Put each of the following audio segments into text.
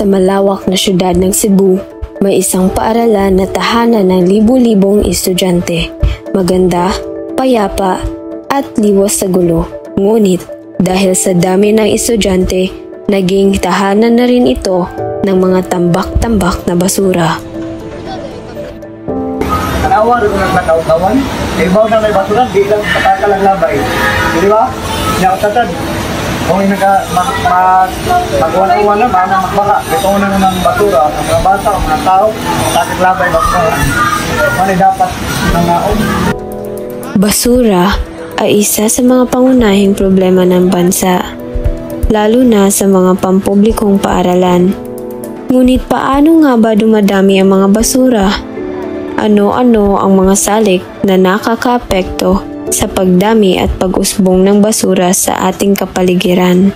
Sa malawak na syudad ng Cebu, may isang paaralan na tahanan ng libu-libong estudyante. Maganda, payapa, at liwas sa gulo. Ngunit dahil sa dami ng estudyante, naging tahanan na rin ito ng mga tambak-tambak na basura. Tanawa rin ng matawtawan, ibaw na may basura, di lang patakalang labay. Di ba? Nakatatad. Kung mag-uwan-uwan na, magbaka. Ito na ng basura, ang mga bata, ang mga tao, patakalang labay, basura. Mali dapat nangaon. Basura ay isa sa mga pangunahing problema ng bansa, lalo na sa mga pampublikong paaralan. Ngunit paano nga ba dumadami ang mga basura? Ano-ano ang mga salik na nakakaapekto sa pagdami at pag-usbong ng basura sa ating kapaligiran?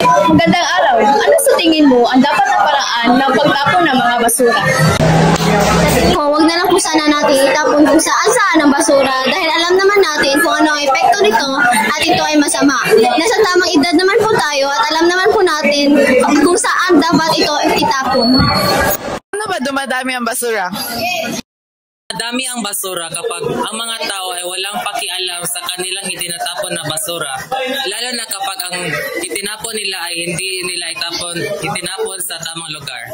Magandang araw. Ano sa tingin mo ang dapat na paraan ng pagtapon ng mga basura? Huwag na lang po sana natin itapon kung saan-saan ang basura dahil alam naman natin kung ano ang epekto nito at ito ay masama. Nasa tamang edad naman po tayo at alam naman po natin kung saan dapat ito itapon. Ano ba dumadami ang basura? Madami ang basura kapag ang mga tao ay walang pakialam sa kanilang itinatapon na basura. Lalo na kapag ang itinapon nila ay hindi nila itinapon sa tamang lugar.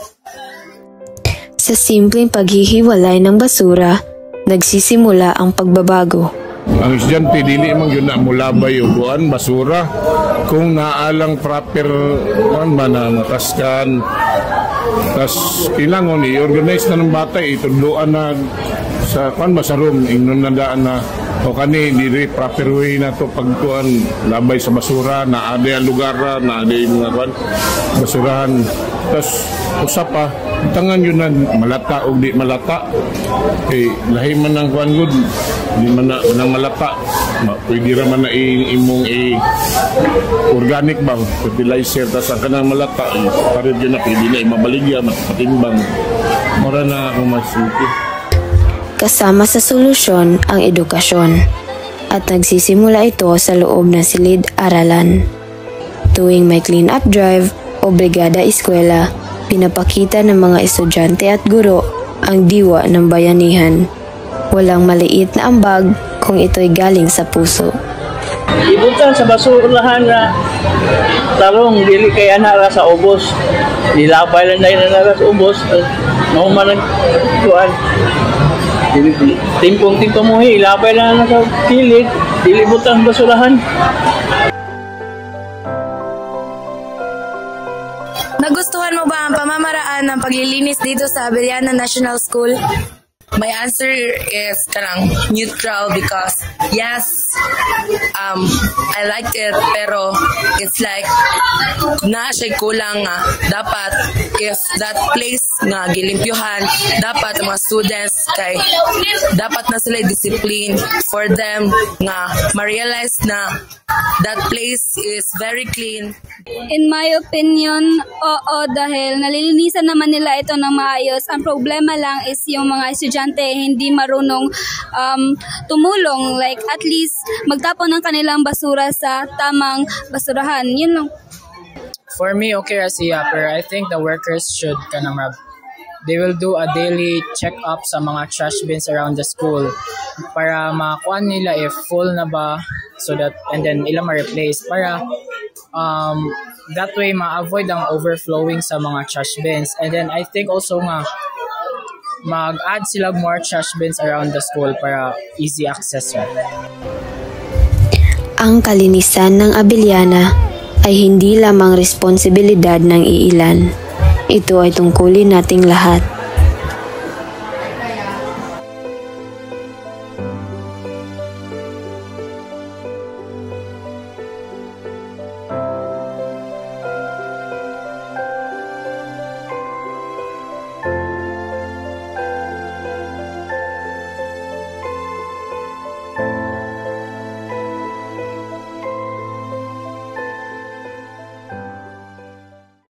Sa simpleng paghihiwalay ng basura, nagsisimula ang pagbabago. Ang estudyante, dili man yun na mulabay o buwan, basura. Kung naalang proper ba na mataskan, tas kailangan i-organize na ng bata, itudloan na sa room, inunandaan na o kani diri proper way na to pagkuan labay sa basura na ada ang lugar na ada yung mga basurahan. Tas usap pa tangan yun na malata o di malata kay lahi man ng kuan good di man na malata pwede ra man na imong organic ba fertilizer tas ang kanang malata pared yun na pwede na mabaligya matimbang mura na ako masuki. Kasama sa solusyon ang edukasyon at nagsisimula ito sa loob ng silid-aralan. Tuwing may clean-up drive o brigada eskwela, pinapakita ng mga estudyante at guro ang diwa ng bayanihan. Walang maliit na ambag kung ito'y galing sa puso. Ibutan sa basurahan na tarong dili kay anara sa ubos. Nilapay lang na anara sa ubos. Nauman ang kuan. Timpong-timpong mo ilapay lang na sa kilid. Dili butang basurahan. Nagustuhan mo ba ang pamamaraan ng paglilinis dito sa Abellana National School? My answer is neutral because yes, I liked it pero it's like na siya kulang nga dapat if that place nga gilimpyuhan dapat mga students kay dapat na sila discipline for them nga ma-realize na that place is very clean. In my opinion, oo, dahil nalilinisan naman nila ito ng maayos. Ang problema lang is yung mga estudyante hindi marunong tumulong, like at least magtapon ng kanilang basura sa tamang basurahan. Yun lang. For me, okay ra siya, pero I think the workers should they will do a daily check-up sa mga trash bins around the school para makuha nila if full na ba, so that and then ilang ma-replace para that way ma-avoid ang overflowing sa mga trash bins. And then I think also nga mag-add sila more trash bins around the school para easy access. Ang kalinisan ng Abellana ay hindi lamang responsibilidad ng iilan. Ito ay tungkulin nating lahat.